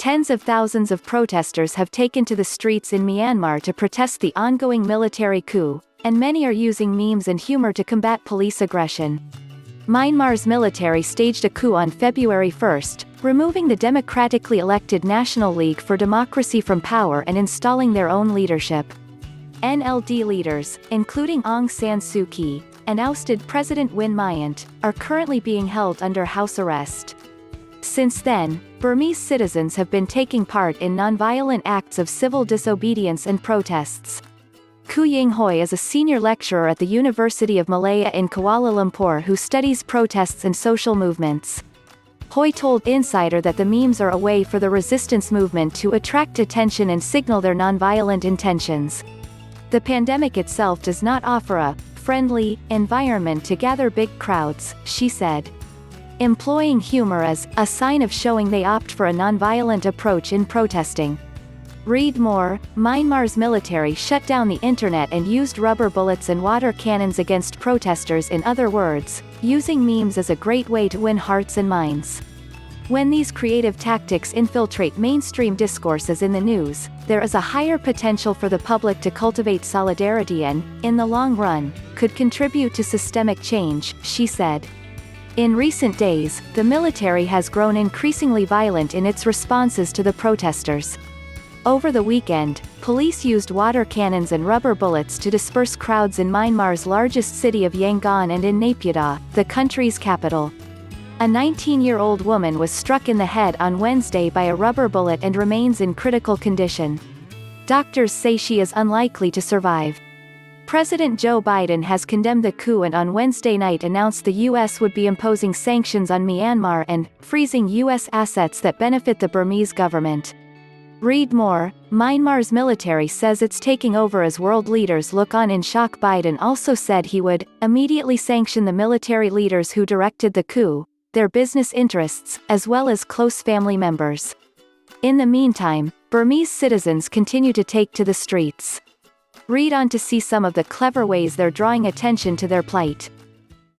Tens of thousands of protesters have taken to the streets in Myanmar to protest the ongoing military coup, and many are using memes and humor to combat police aggression. Myanmar's military staged a coup on February 1, removing the democratically elected National League for Democracy from power and installing their own leadership. NLD leaders, including Aung San Suu Kyi, and ousted President Win Myint, are currently being held under house arrest. Since then, Burmese citizens have been taking part in nonviolent acts of civil disobedience and protests. Khoo Ying Hooi is a senior lecturer at the University of Malaya in Kuala Lumpur who studies protests and social movements. Hooi told Insider that the memes are a way for the resistance movement to attract attention and signal their nonviolent intentions. The pandemic itself does not offer a friendly environment to gather big crowds, she said. Employing humor as a sign of showing they opt for a nonviolent approach in protesting. Read more. Myanmar's military shut down the internet and used rubber bullets and water cannons against protesters. In other words, using memes as a great way to win hearts and minds. When these creative tactics infiltrate mainstream discourses in the news, there is a higher potential for the public to cultivate solidarity and, in the long run, could contribute to systemic change, she said. In recent days, the military has grown increasingly violent in its responses to the protesters. Over the weekend, police used water cannons and rubber bullets to disperse crowds in Myanmar's largest city of Yangon and in Naypyidaw, the country's capital. A 19-year-old woman was struck in the head on Wednesday by a rubber bullet and remains in critical condition. Doctors say she is unlikely to survive. President Joe Biden has condemned the coup and on Wednesday night announced the U.S. would be imposing sanctions on Myanmar and freezing U.S. assets that benefit the Burmese government. Read more. Myanmar's military says it's taking over as world leaders look on in shock. Biden also said he would immediately sanction the military leaders who directed the coup, their business interests, as well as close family members. In the meantime, Burmese citizens continue to take to the streets. Read on to see some of the clever ways they're drawing attention to their plight.